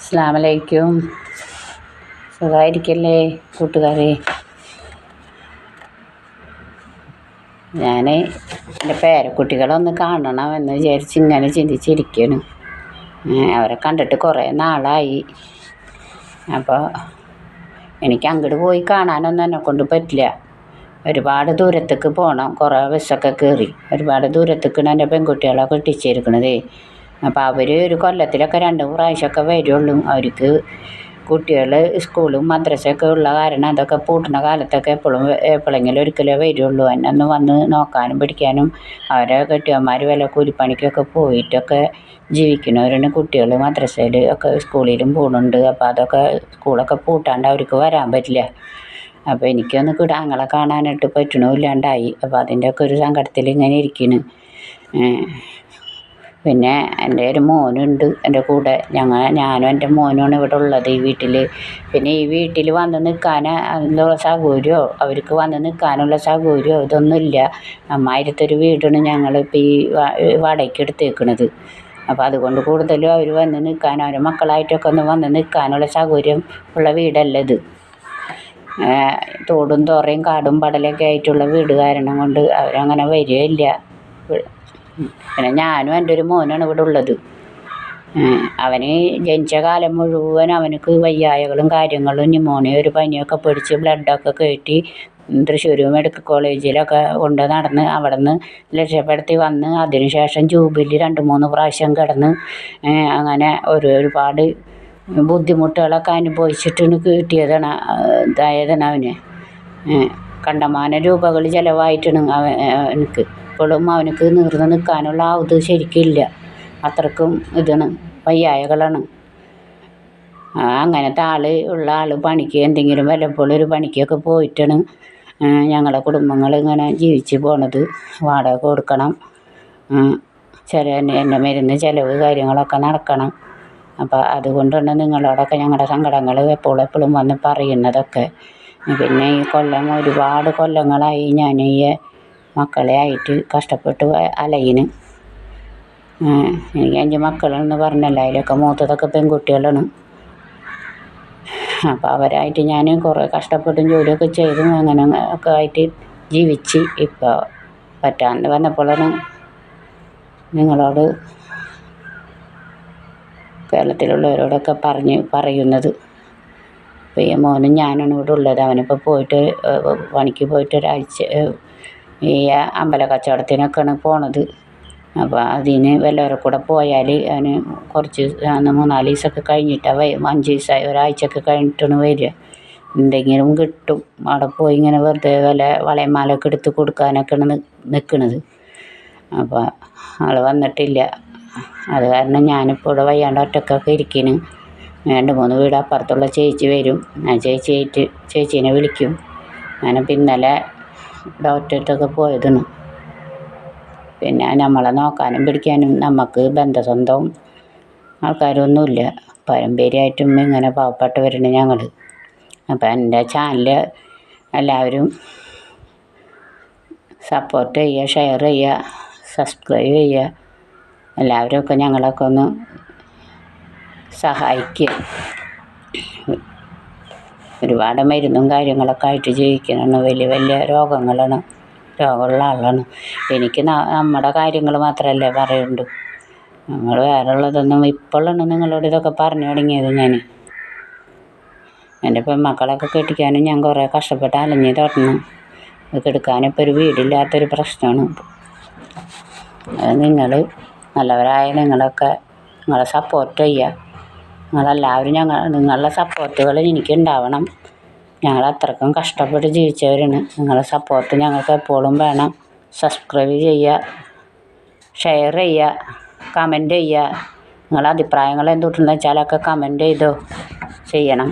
അസ്സലാമലൈക്കും. സുഖമായിരിക്കല്ലേ കൂട്ടുകാരെ? ഞാൻ എൻ്റെ പേരക്കുട്ടികളൊന്ന് കാണണമെന്ന് വിചാരിച്ച് ഇങ്ങനെ ചിന്തിച്ചിരിക്കുകയാണ്. അവരെ കണ്ടിട്ട് കുറേ നാളായി. അപ്പോൾ എനിക്ക് അങ്ങോട്ട് പോയി കാണാനൊന്നും എന്നെക്കൊണ്ട് പറ്റില്ല. ഒരുപാട് ദൂരത്തേക്ക് പോകണം. കുറേ ബസ്സൊക്കെ കയറി ഒരുപാട് ദൂരത്തേക്കാണ് എൻ്റെ പെൺകുട്ടികളെ കെട്ടിച്ചിരിക്കണതേ. അപ്പോൾ അവർ ഒരു കൊല്ലത്തിലൊക്കെ 2 പ്രാവശ്യമൊക്കെ വരുള്ളൂ. അവർക്ക് കുട്ടികൾ സ്കൂളും മദ്രസയൊക്കെ ഉള്ള കാരണം അതൊക്കെ പൂട്ടുന്ന കാലത്തൊക്കെ എപ്പോഴെങ്കിലും ഒരിക്കലേ വരുള്ളൂ. എന്നൊന്ന് വന്ന് നോക്കാനും പിടിക്കാനും. അവരെ കെട്ടിയന്മാർ വല്ല കൂലിപ്പണിക്കൊക്കെ പോയിട്ടൊക്കെ ജീവിക്കണവരാണ്. കുട്ടികൾ മദ്രസയിൽ ഒക്കെ സ്കൂളിലും പോകുന്നുണ്ട്. അപ്പോൾ അതൊക്കെ സ്കൂളൊക്കെ പൂട്ടാണ്ട് അവർക്ക് വരാൻ പറ്റില്ല. അപ്പോൾ എനിക്കൊന്ന് കിടാങ്ങളെ കാണാനായിട്ട് പറ്റണില്ലാണ്ടായി. അപ്പോൾ അതിൻ്റെയൊക്കെ ഒരു സങ്കടത്തിൽ ഇങ്ങനെ ഇരിക്കുന്നു. പിന്നെ എൻ്റെ ഒരു മോനുണ്ട് എൻ്റെ കൂടെ. ഞാനും എൻ്റെ മോനുമാണ് ഇവിടെ ഉള്ളത് ഈ വീട്ടിൽ. പിന്നെ ഈ വീട്ടിൽ വന്ന് നിൽക്കാൻ അതിനുള്ള സൗകര്യമോ അവർക്ക് വന്ന് നിൽക്കാനുള്ള സൗകര്യമോ ഇതൊന്നുമില്ല. അമ്മായിരത്തൊരു വീടാണ് ഞങ്ങളിപ്പോൾ ഈ വാടകയ്ക്ക് എടുത്തേക്കണത്. അപ്പോൾ അതുകൊണ്ട് കൂടുതലും അവർ വന്ന് നിൽക്കാൻ അവരുടെ മക്കളായിട്ടൊക്കെ ഒന്ന് വന്ന് നിൽക്കാനുള്ള സൗകര്യം ഉള്ള വീടല്ല ഇത്. തോടും തോറയും കാടും പടലൊക്കെ ആയിട്ടുള്ള വീട് കാരണം കൊണ്ട് അവരങ്ങനെ വരികയില്ല. പിന്നെ ഞാനും എൻ്റെ ഒരു മോനാണ് ഇവിടെ ഉള്ളത്. അവന് ജനിച്ച കാലം മുഴുവൻ അവനക്ക് വയ്യായകളും കാര്യങ്ങളും ന്യൂമോണിയ ഒരു പനിയൊക്കെ പിടിച്ച് ബ്ലഡൊക്കെ കയറ്റി തൃശ്ശൂർ മെഡിക്കൽ കോളേജിലൊക്കെ കൊണ്ട് നടന്ന് അവിടെ നിന്ന് രക്ഷപ്പെടുത്തി വന്ന് അതിനുശേഷം ജൂബിലി 2-3 പ്രാവശ്യം കിടന്ന് അങ്ങനെ ഒരുപാട് ബുദ്ധിമുട്ടുകളൊക്കെ അനുഭവിച്ചിട്ടാണ് കിട്ടിയതാണ് ഇതായതാണ് അവന്. കണ്ടമാനം രൂപകൾ ചിലവായിട്ടാണ് അവനക്ക്. ഇപ്പോഴും അവനക്ക് നീർന്ന് നിൽക്കാനുള്ള ഇത് ശരിക്കില്ല. അത്രക്കും ഇതാണ് വയ്യായകളാണ്. അങ്ങനത്തെ ഉള്ള ആൾ പണിക്ക് എന്തെങ്കിലും വല്ലപ്പോഴും ഒരു പണിക്കൊക്കെ പോയിട്ടാണ് ഞങ്ങളുടെ കുടുംബങ്ങൾ ഇങ്ങനെ ജീവിച്ച് പോണത്. വാടക കൊടുക്കണം, എൻ്റെ മരുന്ന് ചിലവ് കാര്യങ്ങളൊക്കെ നടക്കണം. അപ്പോൾ അതുകൊണ്ടാണ് നിങ്ങളോടൊക്കെ ഞങ്ങളുടെ സങ്കടങ്ങൾ എപ്പോഴും വന്ന് പറയുന്നതൊക്കെ. പിന്നെ ഈ ഒരുപാട് കൊല്ലങ്ങളായി ഞാൻ ഈ മക്കളെ ആയിട്ട് കഷ്ടപ്പെട്ട് അലയിന്. എനിക്ക് 5 മക്കളെന്ന് പറഞ്ഞല്ലോ. അതിലൊക്കെ മൂത്തതൊക്കെ പെൺകുട്ടികളാണ്. അപ്പോൾ അവരായിട്ട് ഞാൻ കുറേ കഷ്ടപ്പെട്ടും ജോലിയൊക്കെ ചെയ്തും അങ്ങനെ ഒക്കെ ആയിട്ട് ജീവിച്ച് ഇപ്പോൾ പറ്റാണ്ട് വന്നപ്പോഴാണ് നിങ്ങളോട് കേരളത്തിലുള്ളവരോടൊക്കെ പറയുന്നത്. ഇപ്പോൾ ഈ മോനും ഞാനാണ് ഇവിടെ ഉള്ളത്. അവനിപ്പോൾ പോയിട്ട് പണിക്ക് പോയിട്ട് ഒരാഴ്ച ഈ അമ്പല കച്ചവടത്തിനൊക്കെയാണ് പോണത്. അപ്പോൾ അതിന് വല്ലവരെ കൂടെ പോയാൽ അവന് കുറച്ച് 3-4 ദിവസമൊക്കെ കഴിഞ്ഞിട്ടാണ് 5 ദിവസമായി ഒരാഴ്ചയൊക്കെ കഴിഞ്ഞിട്ടാണ് വരിക. എന്തെങ്കിലും കിട്ടും. അവിടെ പോയി ഇങ്ങനെ വെറുതെ വളയും മാലയൊക്കെ എടുത്ത് കൊടുക്കാനൊക്കെയാണ് നിൽക്കുന്നത്. അപ്പോൾ ആൾ വന്നിട്ടില്ല. അത് കാരണം ഞാനിപ്പോൾ ഇവിടെ വയ്യാണ്ട് ഒറ്റക്കൊക്കെ ഇരിക്കുന്നു. 2-3 വീട് അപ്പുറത്തുള്ള ചേച്ചി വരും. ഞാൻ ചേച്ചീനെ വിളിക്കും. ഞാനിപ്പോൾ ഇന്നലെ ഡോക്ടറടുത്തൊക്കെ പോയതാണ്. പിന്നെ നമ്മളെ നോക്കാനും പിടിക്കാനും നമുക്ക് ബന്ധസ്വന്തവും ആൾക്കാരൊന്നുമില്ല. പാരമ്പര്യമായിട്ടും ഇങ്ങനെ പാവപ്പെട്ടവരാണ് ഞങ്ങൾ. അപ്പോൾ എൻ്റെ ചാനൽ എല്ലാവരും സപ്പോർട്ട് ചെയ്യുക, ഷെയർ ചെയ്യുക, സബ്സ്ക്രൈബ് ചെയ്യുക. എല്ലാവരും ഞങ്ങളൊക്കെ ഒന്ന് സഹായിക്കുക. ഒരുപാട് മരുന്നും കാര്യങ്ങളൊക്കെ ആയിട്ട് ജീവിക്കുന്നതാണ്. വലിയ രോഗമുള്ള ആളാണ്. എനിക്ക് നമ്മുടെ കാര്യങ്ങൾ മാത്രമല്ലേ പറയുള്ളൂ. നമ്മൾ വേറെ ഉള്ളതൊന്നും ഇപ്പോഴാണ് നിങ്ങളോട് ഇതൊക്കെ പറഞ്ഞു തുടങ്ങിയത്. ഞാൻ എൻ്റെ പെൺമക്കളൊക്കെ കെട്ടിക്കാനും ഞാൻ കുറേ കഷ്ടപ്പെട്ട് അലഞ്ഞ് തുടങ്ങും. ഇത് കെടുക്കാനിപ്പോൾ ഒരു വീടില്ലാത്തൊരു പ്രശ്നമാണ്. അത് നിങ്ങൾ നല്ലവരായ നിങ്ങളൊക്കെ നിങ്ങളെ സപ്പോർട്ട് ചെയ്യുക. നിങ്ങളെല്ലാവരും നിങ്ങളുടെ സപ്പോർട്ടുകൾ എനിക്കുണ്ടാവണം. ഞങ്ങൾ അത്രക്കും കഷ്ടപ്പെട്ട് ജീവിച്ചവരാണ്. നിങ്ങളുടെ സപ്പോർട്ട് ഞങ്ങൾക്ക് എപ്പോഴും വേണം. സബ്സ്ക്രൈബ് ചെയ്യുക, ഷെയർ ചെയ്യുക, കമൻറ്റ് ചെയ്യുക. നിങ്ങളുടെ അഭിപ്രായങ്ങൾ എന്തുണ്ടെന്ന് വെച്ചാലൊക്കെ കമൻറ്റ് ചെയ്യണം.